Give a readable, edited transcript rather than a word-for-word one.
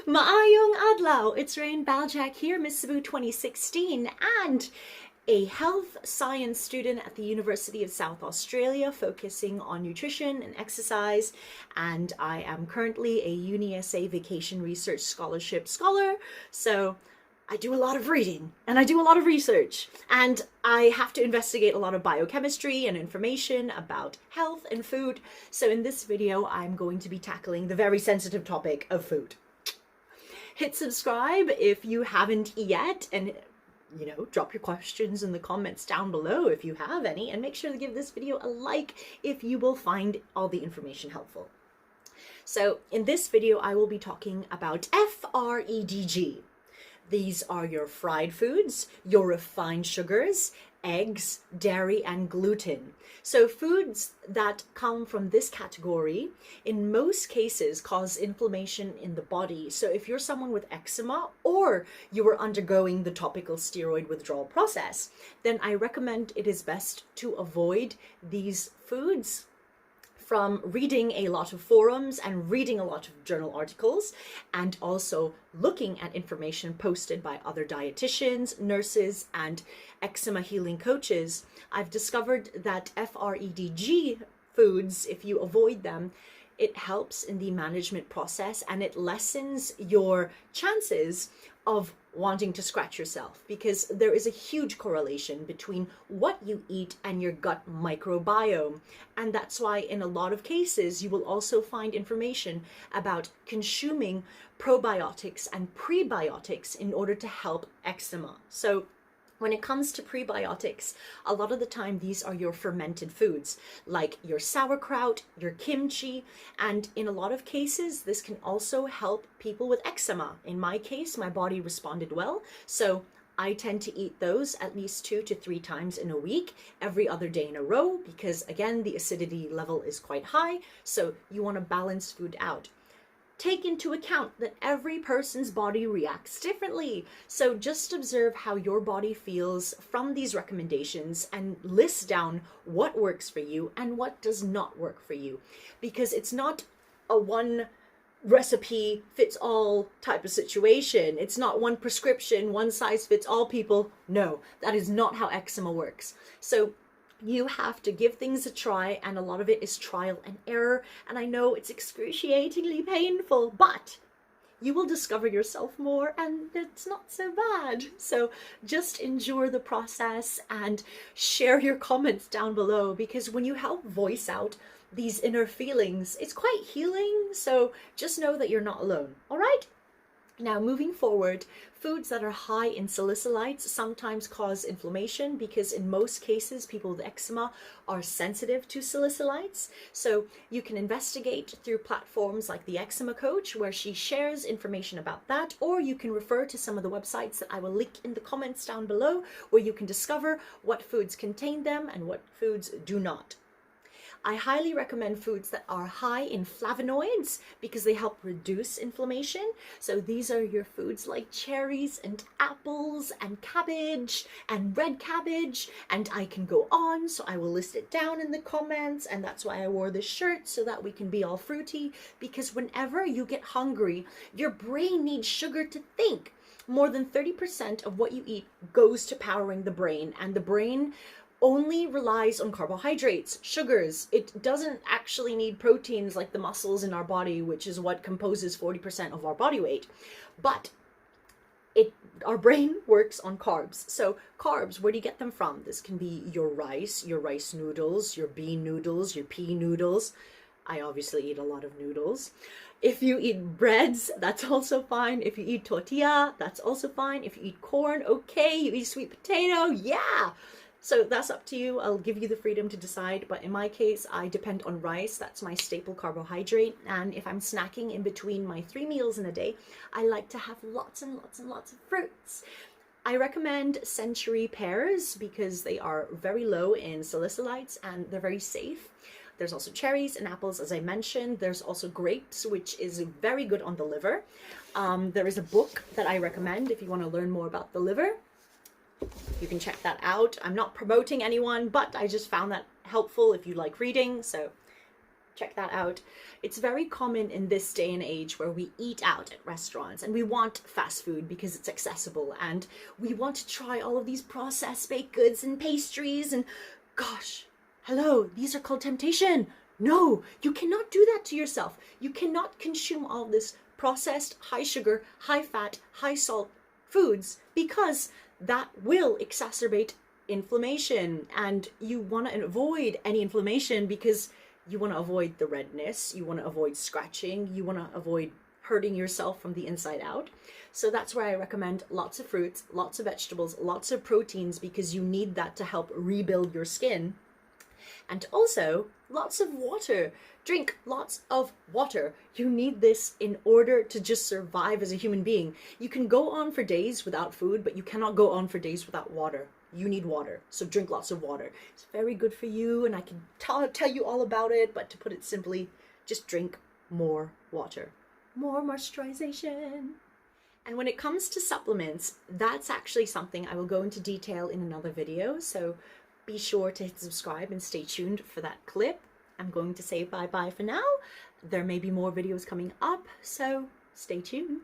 Maayong adlaw! It's Rain Baljak here, Miss Cebu 2016, and a health science student at the University of South Australia focusing on nutrition and exercise. And I am currently a UniSA Vacation Research Scholarship scholar. So I do a lot of reading and I do a lot of research, and I have to investigate a lot of biochemistry and information about health and food. So in this video, I'm going to be tackling the very sensitive topic of food. Hit subscribe if you haven't yet, and drop your questions in the comments down below if you have any, and make sure to give this video a like if you will find all the information helpful. So in this video, I will be talking about FREDG. These are your fried foods, your refined sugars, eggs, dairy, and gluten. So foods that come from this category, in most cases, cause inflammation in the body. So if you're someone with eczema or you are undergoing the topical steroid withdrawal process, then I recommend it is best to avoid these foods from reading a lot of forums and reading a lot of journal articles, and also looking at information posted by other dietitians, nurses, and eczema healing coaches. I've discovered that FREDG foods, if you avoid them, it helps in the management process and it lessens your chances of wanting to scratch yourself, because there is a huge correlation between what you eat and your gut microbiome. And that's why in a lot of cases you will also find information about consuming probiotics and prebiotics in order to help eczema. So when it comes to prebiotics, a lot of the time these are your fermented foods, like your sauerkraut, your kimchi, and in a lot of cases this can also help people with eczema. In my case, my body responded well, so I tend to eat those at least 2 to 3 times in a week, every other day in a row, because again, the acidity level is quite high, so you want to balance food out. Take into account that every person's body reacts differently. So just observe how your body feels from these recommendations and list down what works for you and what does not work for you. Because it's not a one recipe fits all type of situation. It's not one prescription, one size fits all people. No, that is not how eczema works. So you have to give things a try, and a lot of it is trial and error. And I know it's excruciatingly painful, but you will discover yourself more and it's not so bad. So just enjoy the process and share your comments down below, because when you help voice out these inner feelings, it's quite healing. So just know that you're not alone. All right? Now, moving forward, foods that are high in salicylates sometimes cause inflammation, because in most cases, people with eczema are sensitive to salicylates. So you can investigate through platforms like the Eczema Coach, where she shares information about that, or you can refer to some of the websites that I will link in the comments down below, where you can discover what foods contain them and what foods do not. I highly recommend foods that are high in flavonoids because they help reduce inflammation. So these are your foods like cherries and apples and cabbage and red cabbage, and I can go on, so I will list it down in the comments. And that's why I wore this shirt, so that we can be all fruity, because whenever you get hungry, your brain needs sugar to think. More than 30% of what you eat goes to powering the brain, and the brain only relies on carbohydrates, sugars. It doesn't actually need proteins like the muscles in our body, which is what composes 40% of our body weight. But our brain works on carbs. So carbs, where do you get them from? This can be your rice noodles, your bean noodles, your pea noodles. I obviously eat a lot of noodles. If you eat breads, that's also fine. If you eat tortilla, that's also fine. If you eat corn, okay. You eat sweet potato, yeah. So that's up to you. I'll give you the freedom to decide. But in my case, I depend on rice. That's my staple carbohydrate. And if I'm snacking in between my 3 meals in a day, I like to have lots and lots and lots of fruits. I recommend Century pears because they are very low in salicylates and they're very safe. There's also cherries and apples, as I mentioned. There's also grapes, which is very good on the liver. There is a book that I recommend if you want to learn more about the liver. You can check that out. I'm not promoting anyone, but I just found that helpful if you like reading. So check that out. It's very common in this day and age where we eat out at restaurants and we want fast food because it's accessible, and we want to try all of these processed baked goods and pastries, and gosh, hello, these are called temptation. No, you cannot do that to yourself. You cannot consume all this processed, high sugar, high fat, high salt foods, because that will exacerbate inflammation, and you want to avoid any inflammation because you want to avoid the redness, you want to avoid scratching, you want to avoid hurting yourself from the inside out. So that's where I recommend lots of fruits, lots of vegetables, lots of proteins, because you need that to help rebuild your skin. And also lots of water. Drink lots of water. You need this in order to just survive as a human being. You can go on for days without food, but you cannot go on for days without water. You need water, so drink lots of water. It's very good for you, and I can tell you all about it, but to put it simply, just drink more water. More moisturization. And when it comes to supplements, that's actually something I will go into detail in another video, so be sure to hit subscribe and stay tuned for that clip. I'm going to say bye-bye for now. There may be more videos coming up, so stay tuned.